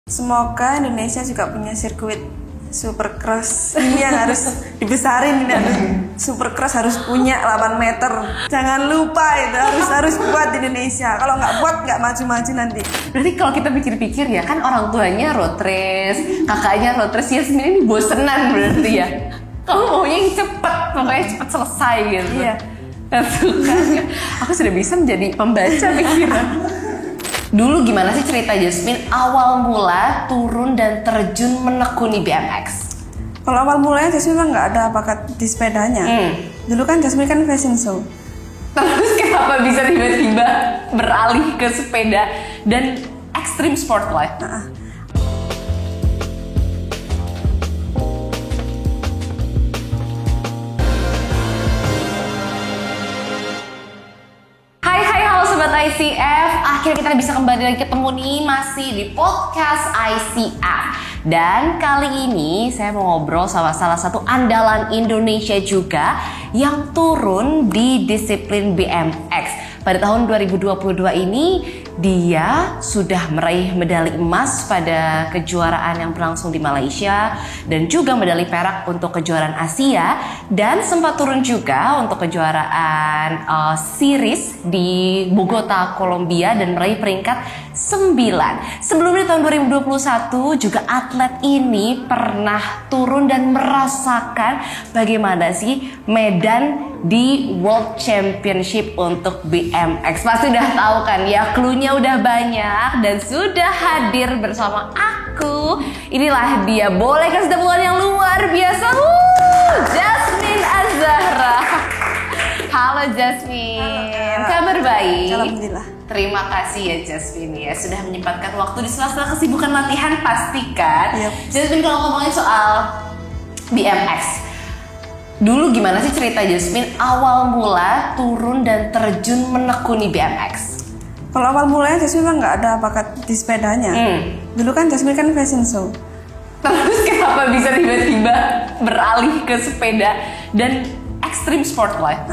Semoga Indonesia juga punya sirkuit supercross. Ini yang harus dibesarin, ini harus supercross harus punya 8 meter. Jangan lupa itu harus buat di Indonesia. Kalau nggak buat nggak maju-maju nanti. Berarti kalau kita pikir-pikir ya kan orang tuanya road race, kakaknya road race, ya sebenarnya ini bosenan berarti ya. Kamu maunya yang cepet, makanya cepet selesai gitu. Iya. Aku sudah bisa menjadi pembaca pikiran. Dulu gimana sih cerita Jasmine awal mula turun dan terjun menekuni BMX? Kalau awal mulanya Jasmine memang nggak ada bakat di sepedanya. Dulu kan Jasmine kan fashion show. Terus kenapa bisa tiba-tiba beralih ke sepeda dan extreme sport life? ICF, akhirnya kita bisa kembali lagi ketemu nih masih di podcast ICF. Dan kali ini saya mau ngobrol sama salah satu andalan Indonesia juga yang turun di disiplin BMX. Pada tahun 2022 ini dia sudah meraih medali emas pada kejuaraan yang berlangsung di Malaysia dan juga medali perak untuk kejuaraan Asia, dan sempat turun juga untuk kejuaraan series di Bogota, Kolombia dan meraih peringkat 9. Sebelumnya tahun 2021 juga atlet ini pernah turun dan merasakan bagaimana sih medan di World Championship untuk BMX. Pasti udah tahu kan ya, cluenya udah banyak dan sudah hadir bersama aku. Inilah dia, boleh kasih tepuk tangan yang luar biasa, Jasmine Az-Zahra. Halo Jasmine. Halo, kabar baik? Alhamdulillah. Terima kasih ya Jasmine ya sudah menyempatkan waktu di sela-sela kesibukan latihan pastikan. Yep. Jasmine, kalau ngomongin soal BMX, dulu gimana sih cerita Jasmine awal mula turun dan terjun menekuni BMX? Kalau awal mulanya Jasmine memang nggak ada bakat di sepedanya. Dulu kan Jasmine kan fashion show. Terus kenapa bisa tiba-tiba beralih ke sepeda dan extreme sport life?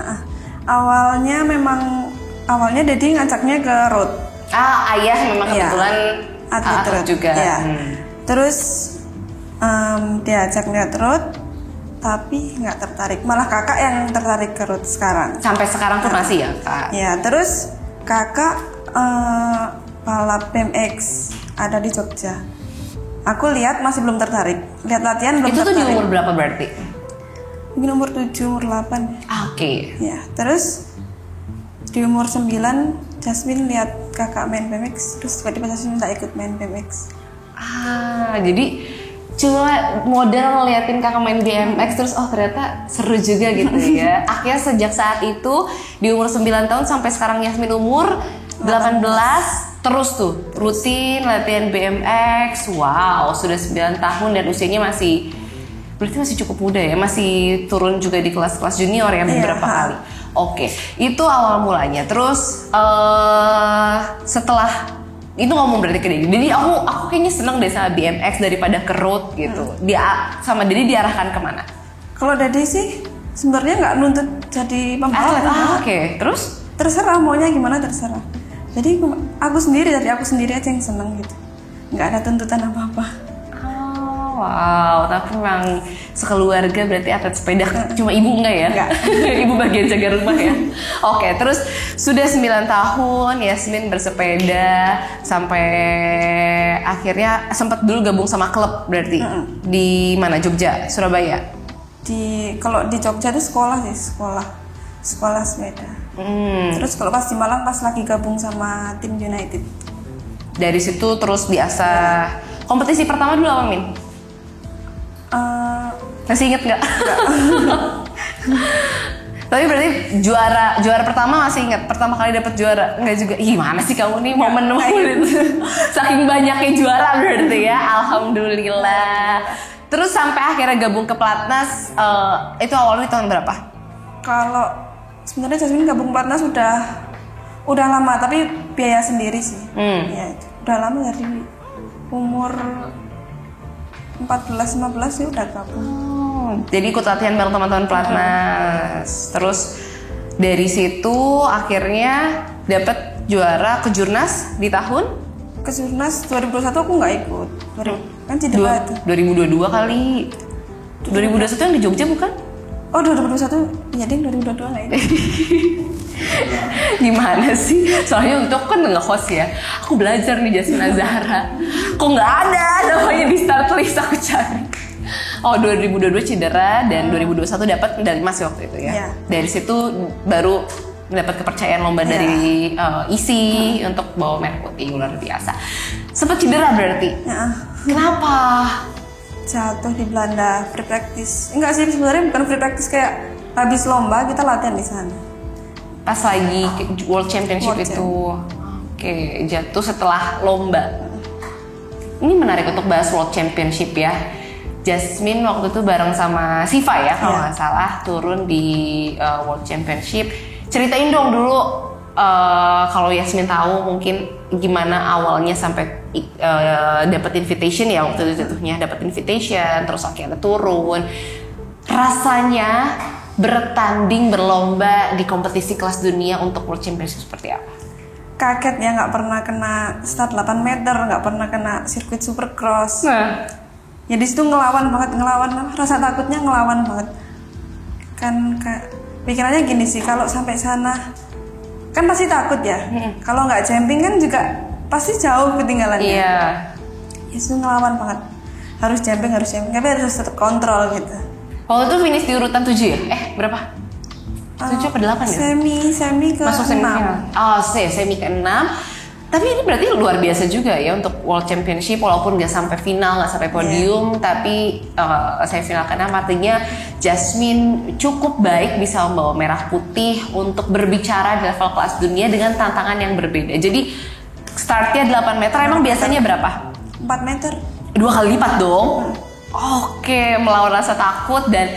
Awalnya Dedi ngajaknya ke road. Ayah memang kebetulan atlet road juga. Iya. Terus diajak lihat road, tapi nggak tertarik. Malah kakak yang tertarik ke road sekarang. Sampai sekarang pun masih ya kak? Ya, terus kakak balap BMX ada di Jogja. Aku lihat masih belum tertarik. Lihat latihan belum tertarik. Itu tuh di umur berapa berarti? Mungkin umur 7, umur 8. Oke. Ya, terus di umur 9 Jasmine lihat kakak main BMX, terus tiba-tiba Jasmine minta ikut main BMX. Jadi cuma modal ngeliatin kakak main BMX terus ternyata seru juga gitu ya. Akhirnya sejak saat itu di umur 9 tahun sampai sekarang Jasmine umur 18 terus tuh rutin latihan BMX. Wow, sudah 9 tahun dan usianya berarti masih cukup muda ya, masih turun juga di kelas-kelas junior ya beberapa kali. Oke, itu awal mulanya. Terus setelah itu ngomong berarti ke Dedi. Jadi aku kayaknya seneng deh sama BMX daripada ke road gitu. Dia sama Dedi diarahkan kemana? Kalau Dedi sih sebenarnya nggak nuntut jadi pembalap. Oke. Terus? Terserah maunya gimana, terserah. Jadi aku sendiri aja yang seneng gitu. Nggak ada tuntutan apa-apa. Wow, tapi memang sekeluarga berarti atlet sepeda. Cuma ibu enggak ya? Enggak. Ibu bagian jaga rumah ya? Oke, terus sudah 9 tahun Jasmine bersepeda sampai akhirnya sempat dulu gabung sama klub berarti. Di mana? Jogja, Surabaya? Kalau di Jogja itu sekolah sepeda. Terus kalau pas di Malang pas lagi gabung sama tim United. Dari situ terus diasah. Kompetisi pertama dulu apa, Min? Masih inget nggak? Tapi berarti juara pertama masih inget? Pertama kali dapet juara? Enggak juga. Gimana sih kamu nih momen itu? Saking banyaknya juara berarti ya. Alhamdulillah. Terus sampai akhirnya gabung ke Platnas, itu awalnya tahun berapa? Kalau sebenarnya Jasmine gabung Platnas udah lama, tapi biaya sendiri sih. Ya, udah lama dari umur 14-15 sih udah gabung. Jadi ikut latihan bareng teman-teman Platnas. Terus dari situ akhirnya dapet juara kejurnas di tahun Kejurnas 2021 aku nggak ikut. Kan cedera itu. 2022 kali. 2021 yang di Jogja bukan? Oh 2021, ya ding 2022 lah itu. Gimana sih? Soalnya untuk kan nge-host ya. Aku belajar nih Jasmine Azahra. Kok nggak ada namanya di start list aku cari. Oh 2022 cedera dan 2021 dapat medali emas waktu itu ya. Dari situ baru mendapat kepercayaan lomba dari ISI untuk bawa merah putih, luar biasa. Sempat cedera berarti? Kenapa? Jatuh di Belanda, free practice. Enggak sih, sebenarnya bukan free practice, kayak habis lomba kita latihan di sana. Pas lagi World Championship itu. Oke, jatuh setelah lomba. Ini menarik untuk bahas World Championship ya. Jasmine waktu itu bareng sama Siva ya kalau nggak salah turun di World Championship. Ceritain dong dulu kalau Yasmin tahu mungkin gimana awalnya sampai dapat invitation ya waktu itu jatuhnya, dapat invitation terus akhirnya turun. Rasanya bertanding berlomba di kompetisi kelas dunia untuk World Championship seperti apa? Kaget ya, nggak pernah kena start 8 meter, nggak pernah kena sirkuit supercross. Ya di situ ngelawan banget, rasa takutnya ngelawan banget. Kan pikirannya gini sih, kalau sampai sana kan pasti takut ya. Kalau nggak jumping kan juga pasti jauh ketinggalannya. Iya. Itu ngelawan banget. Harus jumping, tapi harus tetap kontrol gitu. Waktu itu finish di urutan 7 ya? Berapa? 7 apa 8 ya? Semi ke masuk 6. Semi ke 6. Tapi ini berarti luar biasa juga ya untuk World Championship, walaupun nggak sampai final, nggak sampai podium, tapi semifinal ke 6 artinya Jasmine cukup baik bisa membawa merah putih untuk berbicara di level kelas dunia dengan tantangan yang berbeda. Jadi startnya 8 meter, emang biasanya berapa? 4 meter. 2 kali lipat dong. Oke, melawan rasa takut. Dan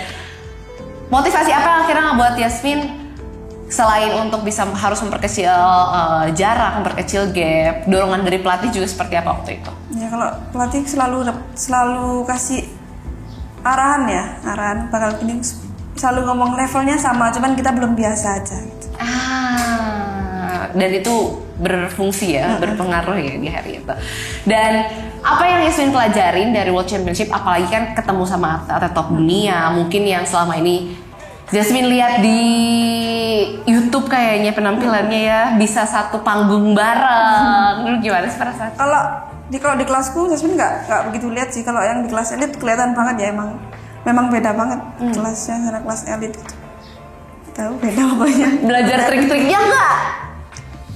motivasi apa yang akhirnya ngebuat Yasmin selain untuk bisa harus memperkecil jarak, memperkecil gap, dorongan dari pelatih juga seperti apa waktu itu? Ya kalau pelatih selalu kasih arahan bakal gini, selalu ngomong levelnya sama, cuman kita belum biasa aja gitu. Dan itu berfungsi ya, berpengaruh ya di hari itu. Dan apa yang Yasmin pelajarin dari World Championship, apalagi kan ketemu sama atlet top dunia, mungkin yang selama ini Jasmine lihat di YouTube kayaknya penampilannya ya, bisa satu panggung bareng. Lu gimana sih perasaan? Kalau di kelasku Jasmine nggak begitu lihat sih. Kalau yang di kelas elit kelihatan banget ya, memang beda banget kelasnya sama kelas elit gitu. Tahu beda pokoknya. Belajar trik-triknya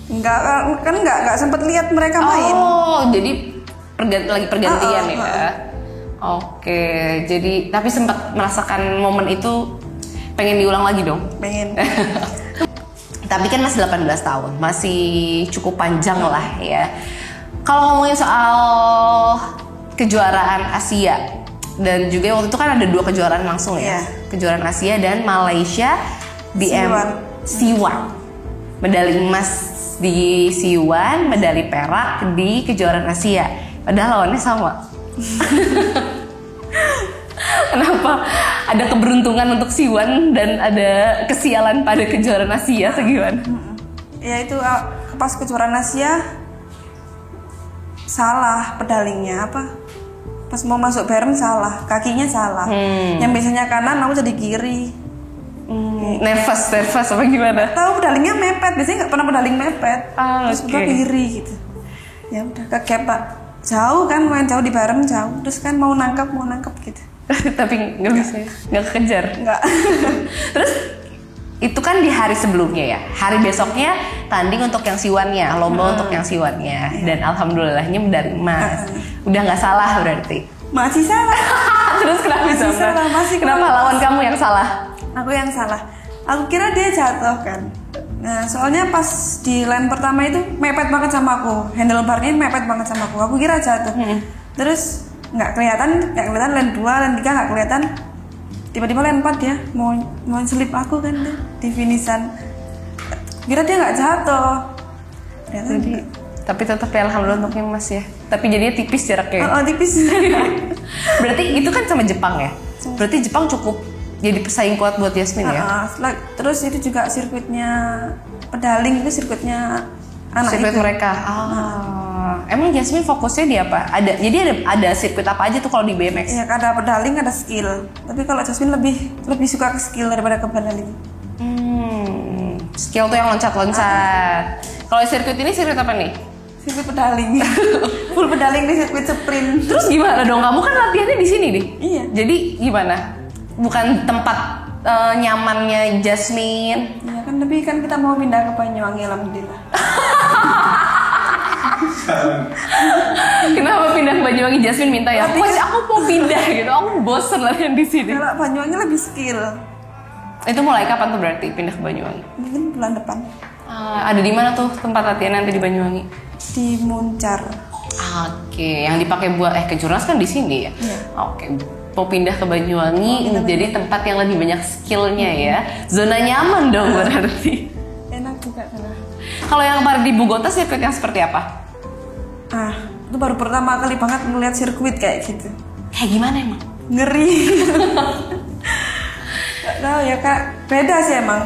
nggak sempet lihat mereka main. Oh, jadi lagi pergantian ya. Oke, jadi tapi sempat merasakan momen itu. Pengen diulang lagi dong? Pengen. Tapi kan masih 18 tahun, masih cukup panjang lah ya. Kalau ngomongin soal kejuaraan Asia, dan juga waktu itu kan ada 2 kejuaraan langsung ya. Kejuaraan Asia dan Malaysia di C1. Medali emas di C1, medali perak di kejuaraan Asia. Padahal lawannya sama. Kenapa ada keberuntungan untuk C1 dan ada kesialan pada kejuaraan Asia segimana? Ya itu pas kejuaraan Asia salah pedalingnya pas mau masuk bareng salah, kakinya salah. Yang biasanya kanan aku jadi kiri. Nervous apa gimana? Tahu pedalingnya mepet, biasanya nggak pernah pedaling mepet. Terus udah kiri gitu. Ya udah kegap Pak. Jauh kan, main jauh di bareng jauh. Terus kan mau nangkep gitu. Tapi nggak bisa, nggak kekejar. Nggak. Terus itu kan di hari sebelumnya ya, hari besoknya tanding untuk yang siwannya, lomba untuk yang siwannya, dan alhamdulillahnya medali emas. Udah nggak salah berarti? Masih salah. Terus kenapa kenapa lawan kamu yang salah? Aku yang salah. Aku kira dia jatuh kan. Nah soalnya pas di lane pertama itu mepet banget sama aku, handlebarnya mepet banget sama aku. Aku kira jatuh. Terus nggak kelihatan lane 2, lane 3 nggak kelihatan. Tiba-tiba lane 4 dia mau selip aku kan di finishan. Kira dia nggak jatuh. Jadi, tapi tetap ya alhamdulillah untuknya emas ya. Tapi jadinya tipis jaraknya. Tipis. Berarti itu kan sama Jepang ya. Berarti Jepang cukup jadi pesaing kuat buat Yasmin ya. Terus itu juga sirkuitnya pedaling, itu sirkuitnya anak sirkuit itu. mereka. Emang Jasmine fokusnya di apa? Jadi ada sirkuit apa aja tuh kalau di BMX? Ya, ada pedaling, ada skill. Tapi kalau Jasmine lebih suka ke skill daripada ke pedaling. Skill tuh yang loncat-loncat. Kalau sirkuit ini sirkuit apa nih? Sirkuit pedaling. Full pedaling di sirkuit sprint. Terus gimana dong? Kamu kan latihannya di sini nih. Iya. Jadi gimana? Bukan tempat nyamannya Jasmine. Ya kan, tapi kan kita mau pindah ke Banyuwangi, alhamdulillah. Kenapa pindah ke Banyuwangi? Jasmine minta ya, coach aku mau pindah gitu, aku bosen latihan di sini. Kalau Banyuwangi lebih skill. Itu mulai kapan tuh berarti pindah ke Banyuwangi? Mungkin bulan depan. Ada di mana tuh tempat latihan nanti di Banyuwangi? Di Muncar. Oke, yang dipakai buat kejurnas kan di sini ya? Iya. Oke, mau pindah ke Banyuwangi jadi tempat yang lebih banyak skillnya ya. Zona nyaman dong berarti. Enak juga sana. Kalau yang kemarin di Bogota sirkuit yang seperti apa? Itu baru pertama kali banget ngeliat sirkuit kayak gitu. Kayak gimana emang? Ngeri. Gak tahu ya kak, beda sih emang.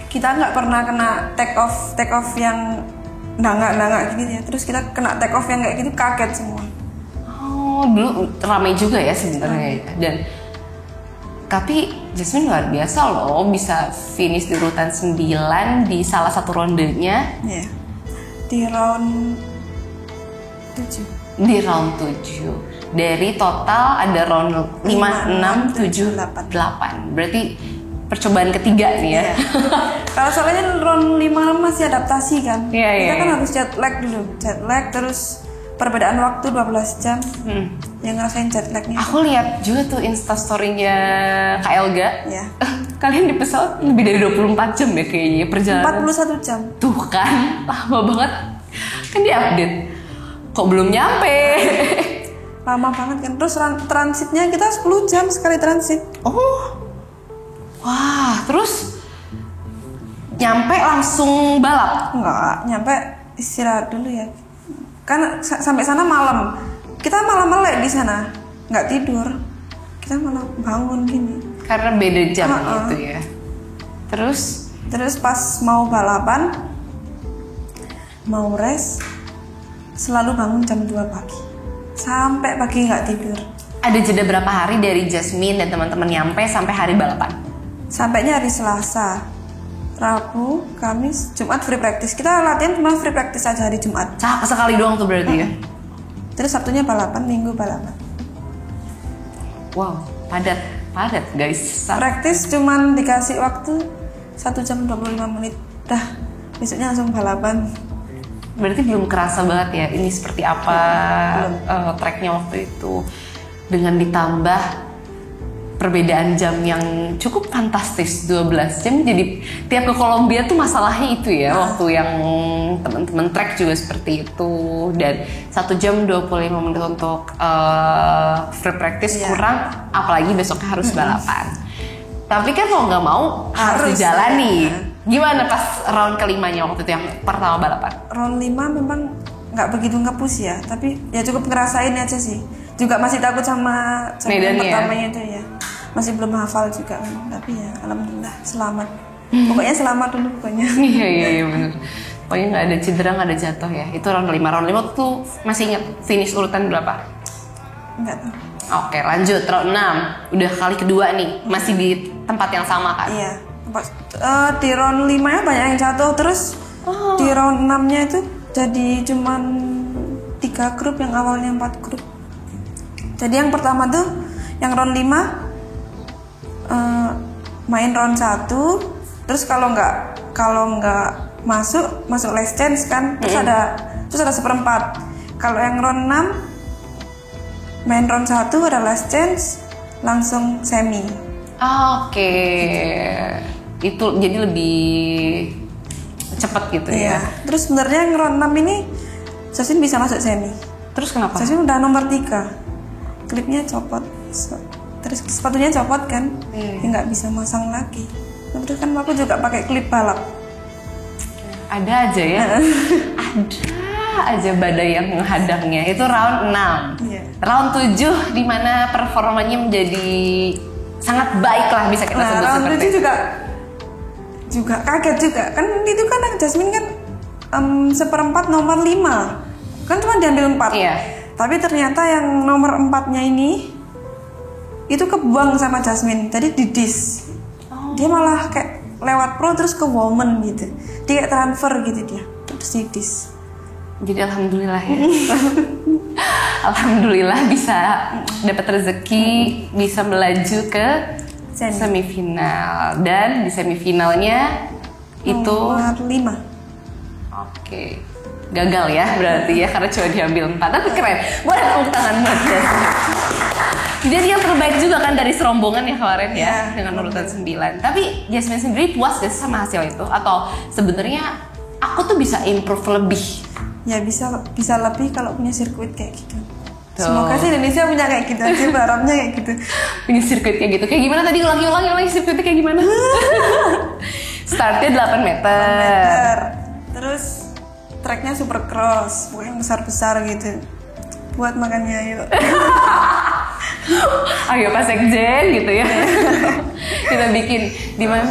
Kita nggak pernah kena take off yang nangak gitu ya. Terus kita kena take off yang kayak gitu, kaget semua. Oh, dulu ramai juga ya sebenarnya. Dan tapi Jasmine luar biasa loh, bisa finish di urutan 9 di salah satu rondenya. Iya. Di round 7. Di round 7. Dari total ada round 5, 6, 7, 8. Berarti percobaan ketiga nih ya. Iya. Kalau soalnya round 5 masih adaptasi kan. Iya, Kita iya, kan iya. harus jet lag dulu. Jet lag terus perbedaan waktu 12 jam. Yang ngerasain jet lagnya. Aku lihat juga tuh instastory-nya Kak Elga. Ya. Kalian di pesawat lebih dari 24 jam ya kayaknya perjalanan. 41 jam. Tuh kan, lama banget. Kan di update. Kok belum nyampe? Lama banget kan. Terus transitnya kita 10 jam sekali transit. Oh. Wah, terus nyampe langsung balap? Enggak, nyampe istirahat dulu ya. Kan sampai sana malam. Kita malah melek di sana. Nggak tidur. Kita malah bangun gini. Karena beda jam gitu ya. Terus pas mau balapan, mau race, selalu bangun jam 2 pagi. Sampai pagi nggak tidur. ada jeda berapa hari dari Jasmine dan teman-teman nyampe sampai hari balapan? Sampainya hari Selasa, Rabu, Kamis, Jumat free practice. Kita latihan cuma free practice aja hari Jumat. Sekali doang tuh berarti ya? Terus Sabtunya balapan, Minggu balapan. Wow, padat guys. Praktis cuman dikasih waktu 1 jam 25 menit. Dah, besoknya langsung balapan. Berarti belum kerasa banget ya ini seperti apa tracknya waktu itu. Dengan ditambah perbedaan jam yang cukup fantastis, 12 jam. Jadi tiap ke Kolombia tuh masalahnya itu ya, waktu yang teman-teman track juga seperti itu. Dan 1 jam 25 menit untuk free practice kurang, apalagi besoknya harus balapan. Tapi kan mau nggak mau harus dijalani. Gimana pas round kelimanya waktu itu yang pertama balapan? Round 5 memang nggak begitu nge-push ya, tapi ya cukup ngerasain aja sih. Juga masih takut sama yang pertamanya itu ya. Masih belum hafal juga kan, tapi ya alhamdulillah selamat. Pokoknya selamat dulu pokoknya. Iya benar. Pokoknya nggak ada cedera, nggak ada jatuh ya. Itu round 5. Round 5 tuh masih inget finish urutan berapa? Enggak tahu. Oke, lanjut round 6. Udah kali kedua nih, masih di tempat yang sama kan? Iya. Di round 5 nya banyak yang jatuh, terus di round 6 nya itu jadi cuman 3 grup, yang awalnya 4 grup. Jadi yang pertama tuh yang round 5 main round 1, terus kalau nggak masuk last chance kan, terus ada seperempat. Kalau yang round 6 main round 1 ada last chance, langsung semi. Oke. Itu jadi lebih cepet gitu ya. Terus sebenarnya yang round 6 ini Jasmine bisa masuk semi. Terus kenapa? Jasmine udah nomor 3. Klipnya copot. Terus sepatunya copot kan. Ya nggak bisa masang lagi. Terus kan aku juga pakai klip balap. Ada aja ya. Ada aja badai yang menghadangnya. Itu round 6. Iya. Round 7 di mana performanya menjadi sangat baik lah, bisa kita sebut round seperti 7 juga kaget juga. Kan itu kan Jasmine kan seperempat nomor 5. Kan cuma diambil 4. Iya. Tapi ternyata yang nomor 4-nya ini itu kebuang sama Jasmine. Jadi didis. Dia malah kayak lewat pro terus ke woman gitu. Dia kayak transfer gitu dia. Terus didis. Jadi alhamdulillah ya. Alhamdulillah bisa dapat rezeki, bisa melaju ke semifinal. Dan di semifinalnya itu nomor 5. Oke. Gagal ya berarti ya karena cuma diambil 4. Tapi keren. Boleh tepuk tangan buat Jasmine. Jadi yang terbaik juga kan dari serombongan ya kemarin ya dengan urutan 9. Tapi Jasmine sendiri puas gak sih sama hasil itu? Atau sebenarnya aku tuh bisa improve lebih? Ya bisa lebih kalau punya sirkuit kayak gitu. Tuh. Semoga sih Indonesia punya kayak gitu aja, berharapnya kayak gitu. Punya sirkuit kayak gitu. Kayak gimana tadi? Ulangi sirkuitnya kayak gimana? Startnya 8 meter. Terus tracknya super cross, pokoknya besar-besar gitu. Buat makannya yuk. Ayo Pak Sekjen gitu ya. Kita bikin di mana?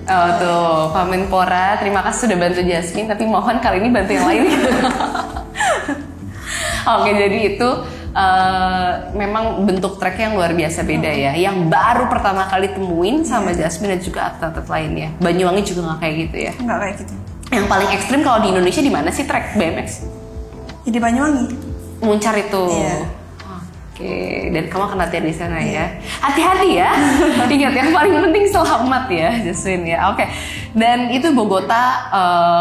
Oh tuh, Pak Menpora, terima kasih sudah bantu Jasmine, tapi mohon kali ini bantu yang lain. Oke, jadi itu memang bentuk track yang luar biasa beda ya. Yang baru pertama kali temuin sama Jasmine dan juga atlet-atlet lainnya. Banyuwangi juga nggak kayak gitu ya? Nggak kayak gitu. Yang paling ekstrim kalau di Indonesia di mana sih track BMX? Ya, di Banyuwangi. Muncar itu. Iya. Oke, dan kamu akan latihan di sana ya. Hati-hati ya. Ingat yang paling penting selamat ya, Jasmine ya. Oke. Dan itu Bogota,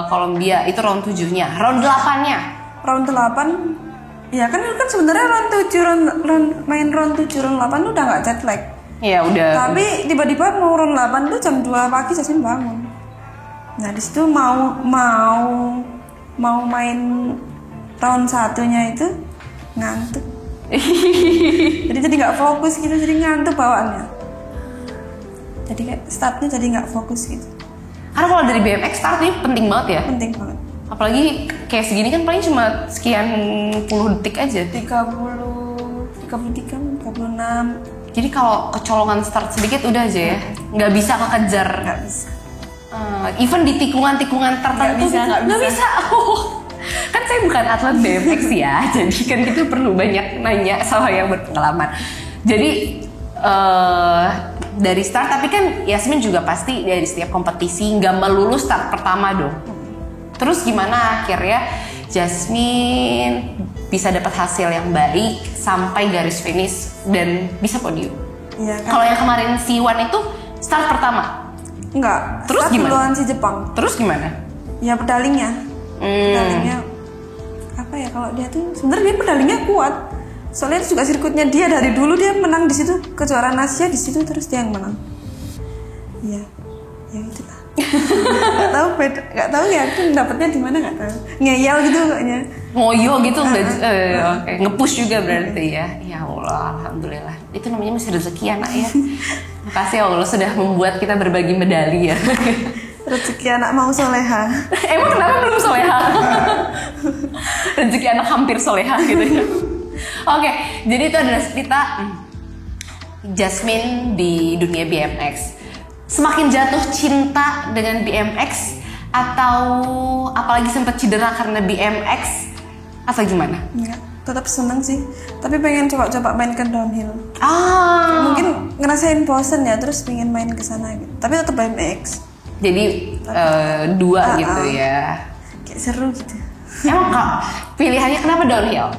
Kolombia itu round 7-nya. Round 8-nya. Round 8. Ya kan sebenarnya round 7 main round 7 round 8 tuh udah nggak jet lag. Iya, udah. Tapi tiba-tiba mau round 8 tuh jam 2 pagi Jasmine bangun. Nah, di situ mau main round 1-nya itu ngantuk. jadi nggak fokus gitu, jadi ngantuk bawaannya. Jadi kayak startnya jadi nggak fokus gitu. Karena kalau dari BMX start ini penting banget ya. Penting banget. Apalagi kayak segini kan paling cuma sekian puluh detik aja. 33, 36. Jadi kalau kecolongan start sedikit udah aja ya. Nggak bisa kekejar. Nggak bisa. Even di tikungan-tikungan tertentu nggak bisa. Kan saya bukan atlet BMX ya, jadi kan kita perlu banyak nanya sama yang berpengalaman. Jadi dari start, tapi kan Yasmin juga pasti dari setiap kompetisi nggak melulu start pertama dong. Terus gimana akhirnya Jasmine bisa dapat hasil yang baik sampai garis finish dan bisa podium? Iya kan? Kalau yang kemarin C1 itu start pertama? Enggak. Terus start gimana? duluan si Jepang. Terus gimana? Ya pedalingnya. Pedalingnya apa ya, kalau dia tuh sebenarnya dia pedalingnya kuat. Soalnya itu juga sirkuitnya dia dari dulu dia menang di situ, kejuaraan Asia di situ, terus dia yang menang. Iya. Ya itulah. Nggak tahu ya, aku dapetnya di mana nggak tahu. Ngeyel gitu kayaknya. Ngoyo gitu oke. Nge-push juga berarti ya. Ya Allah, alhamdulillah. Itu namanya masih rezeki anak ya. Makasih ya Allah sudah membuat kita berbagi medali ya. Rezeki anak mau soleha. Emang kenapa belum soleha? Rezeki anak hampir soleha gitu ya. Oke, jadi itu adalah cerita Jasmine di dunia BMX. Semakin jatuh cinta dengan BMX atau apalagi sempat cedera karena BMX atau gimana? Enggak, tetap seneng sih. Tapi pengen coba-coba main ke downhill. Mungkin ngerasain bosen ya, terus pengen main ke sana gitu. Tapi tetap BMX. Jadi dua gitu ya. Kayak seru gitu. Emang kak pilihannya kenapa downhill?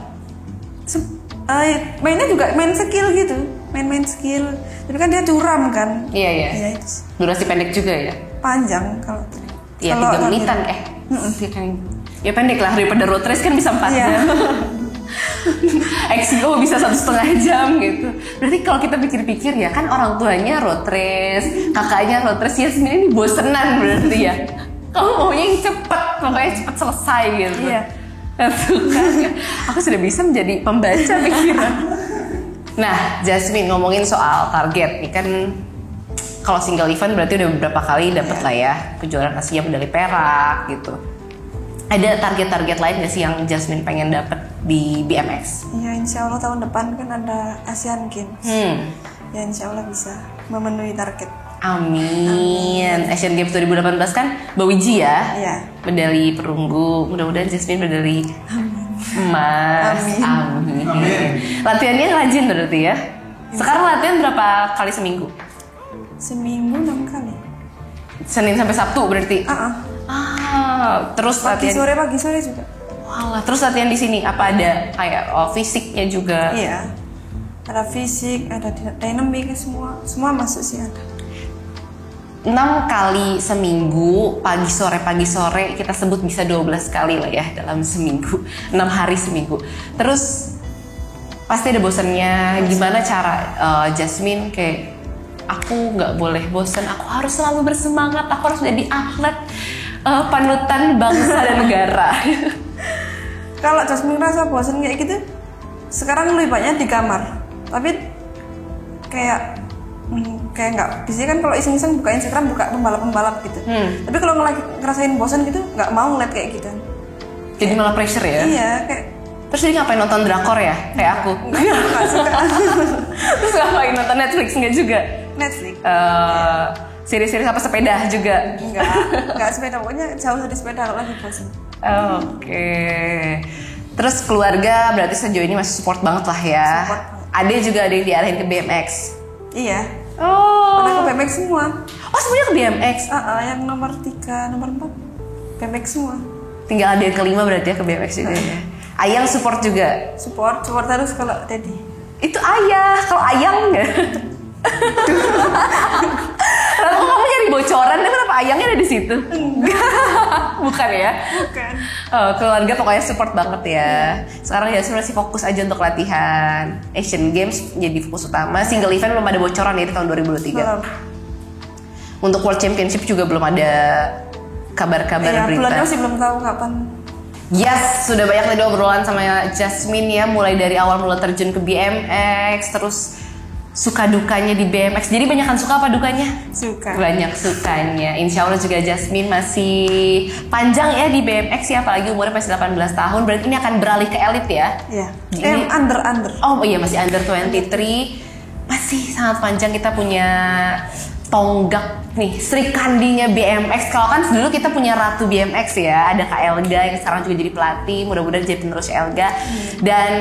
Mainnya juga main skill gitu, main skill. Tapi kan dia curam kan. Iya. Iya itu. Durasi pendek juga ya. Panjang kalau. Iya 3 menitan Ya pendek lah, daripada road race kan bisa 4 jam. XCO bisa 1,5 jam gitu. Berarti kalau kita pikir-pikir ya kan orang tuanya road race, kakaknya road race, ya sebenarnya ini bosenan berarti ya. Kamu maunya yang cepet, pokoknya cepet selesai gitu. Iya. Aku sudah bisa menjadi pembaca pikiran. Nah, Jasmine ngomongin soal target nih kan, kalau single event berarti udah beberapa kali dapet lah ya kejuaraan Asia medali perak gitu. Ada target-target lain gak sih yang Jasmine pengen dapet di BMX? Ya insya Allah tahun depan kan ada Asian Games. Ya insya Allah bisa memenuhi target. Amin. Asian Games 2018 kan Bawiji ya? Iya. Medali perunggu. Mudah-mudahan Jasmine medali emas. Amin. Amin. Latihannya rajin berarti ya? Sekarang latihan berapa kali seminggu? Seminggu 6 kali. Senin sampai Sabtu berarti? Terus Pagi latihan sore juga. Walah, terus latihan di sini apa ada kayak fisiknya juga? Iya. Ada fisik, ada dynamic, semua masuk sih ada. 6 kali seminggu, pagi sore kita sebut bisa 12 kali lah ya dalam seminggu. 6 hari seminggu. Terus pasti ada bosannya. Gimana cara Jasmine kayak aku nggak boleh bosan, aku harus selalu bersemangat, aku harus jadi atlet panutan bangsa dan negara. Kalau Jasmine rasa bosan kayak gitu, sekarang lebih banyak di kamar. Tapi kayak nggak, biasanya kan kalau iseng-iseng buka Instagram, buka pembalap gitu. Tapi kalau ngerasain bosan gitu, nggak mau ngeliat kayak gitu. Jadi malah pressure ya? Iya, kayak. Terus jadi ngapain nonton drakor ya? Kayak aku? Nggak suka. Terus ngapain nonton Netflix? Nggak juga? Netflix. Seri-seri apa sepeda juga? Nggak sepeda, pokoknya jauh dari sepeda kalau lagi bosan. Oke. Terus keluarga berarti sejauh ini masih support banget lah ya? Support. Ada juga ada yang diarahin ke BMX? Iya. Oh. Pada ke BMX semua. Oh semuanya ke BMX? Yang nomor 3, nomor 4 BMX semua. Tinggal ada yang kelima berarti ya ke BMX juga ya? Ayang support juga? Support harus kalau Teddy. Itu ayah, kalau ayang nggak? Lalu kamu nyari bocoran, kenapa ayangnya ada di situ? Bukan ya? Bukan. Keluarga pokoknya support banget ya. Sekarang ya masih fokus aja untuk latihan. Asian Games jadi fokus utama. Single event belum ada bocoran ya di tahun 2023. Belum. Untuk World Championship juga belum ada kabar-kabar berita. Bulannya masih belum tahu kapan. Yes, sudah banyak tadi obrolan sama Jasmine ya, mulai dari awal mula terjun ke BMX, terus suka dukanya di BMX. Jadi banyakan suka apa dukanya? Suka. Banyak sukanya. Insya Allah juga Jasmine masih panjang ya di BMX ya, apalagi umurnya masih 18 tahun. Berarti ini akan beralih ke elit ya? Iya. Ini Under. Oh iya, masih under 23. Masih sangat panjang, kita punya tonggak nih, Sri Kandinya BMX. Kalau kan dulu kita punya Ratu BMX ya, ada Kak Elga yang sekarang juga jadi pelatih, mudah-mudahan jadi penerus Elga. Dan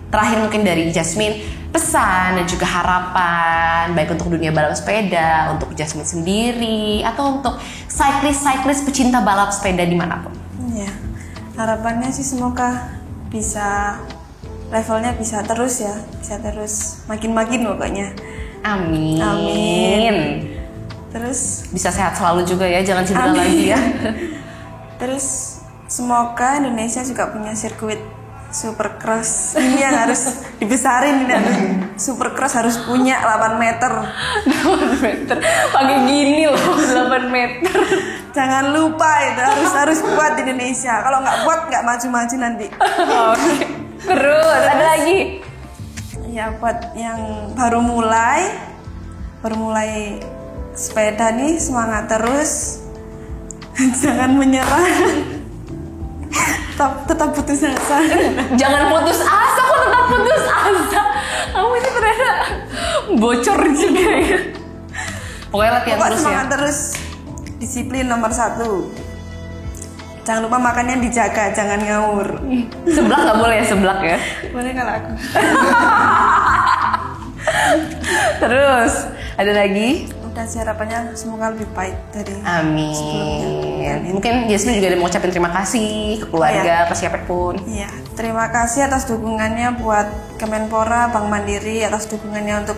terakhir mungkin dari Jasmine, pesan dan juga harapan baik untuk dunia balap sepeda, untuk Jasmine sendiri, atau untuk cyclist pecinta balap sepeda dimanapun. Iya. Harapannya sih semoga bisa levelnya bisa terus ya, bisa terus makin pokoknya. Amin. Terus bisa sehat selalu juga ya, jangan cedera lagi ya. Terus semoga Indonesia juga punya sirkuit Supercross. Ini yang harus dibesarin, ini Supercross harus punya 8 meter. 8 meter. Pakai gini loh, 8 meter. Jangan lupa itu harus buat di Indonesia. Kalau nggak buat nggak maju-maju nanti. Oke. Terus ada lagi. Ya buat yang baru mulai sepeda nih, semangat terus. Jangan menyerah. tetap putus asa. Jangan putus asa, kok tetap putus asa. Kamu ini ternyata bocor juga ya. Pokoknya latihan terus ya. Semangat terus. Disiplin nomor 1. Jangan lupa makannya dijaga, jangan ngawur. Seblak nggak boleh ya, seblak ya? Boleh kalau aku. Terus ada lagi? Udah sih, harapannya semoga lebih baik dari Amin. sebelumnya. Mungkin Jasmine juga ada mau ucapin terima kasih ke keluarga, ke siapapun. Iya, terima kasih atas dukungannya buat Kemenpora, Bank Mandiri atas dukungannya untuk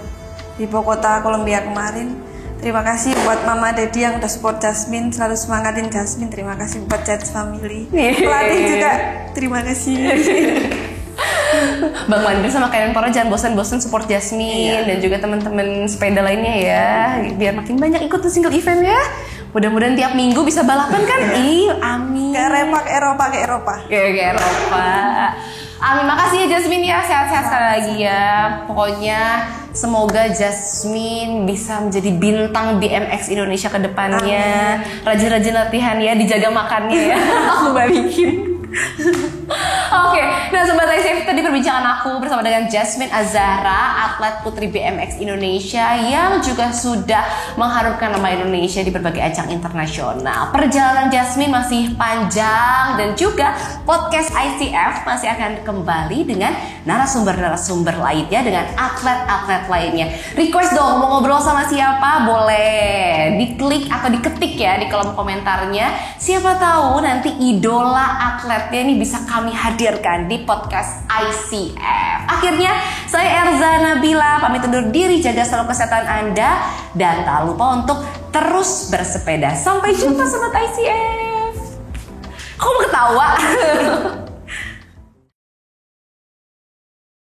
di Bogota, Kolombia kemarin. Terima kasih buat Mama Dedi yang udah support Jasmine, selalu semangatin Jasmine. Terima kasih buat Jets Family. Pelatih juga, terima kasih. Bang Mandiri sama Kemenpora jangan bosan-bosan support Jasmine dan juga teman-teman sepeda lainnya ya, biar makin banyak ikut tuh single event ya. Mudah-mudahan tiap minggu bisa balapan kan? Amin. Ke Eropa. Ke Eropa. Amin, makasih ya Jasmine ya, sehat-sehat sekali lagi ya. Pokoknya semoga Jasmine bisa menjadi bintang BMX Indonesia ke depannya. Rajin-rajin latihan ya, dijaga makannya ya. Aku balikin. Oke, nah Sobat ICF, tadi perbincangan aku bersama dengan Jasmine Azahra, atlet putri BMX Indonesia yang juga sudah mengharumkan nama Indonesia di berbagai ajang internasional. Perjalanan Jasmine masih panjang dan juga podcast ICF masih akan kembali dengan narasumber-narasumber lainnya, dengan atlet-atlet lainnya. Request dong, mau ngobrol sama siapa? Boleh diklik atau diketik ya di kolom komentarnya. Siapa tahu nanti idola atletnya ini bisa kami hadirkan di podcast ICF. Akhirnya saya Erza Nabila pamit undur diri, jaga selalu kesehatan Anda dan tak lupa untuk terus bersepeda. Sampai jumpa Sobat ICF. Kok mau ketawa?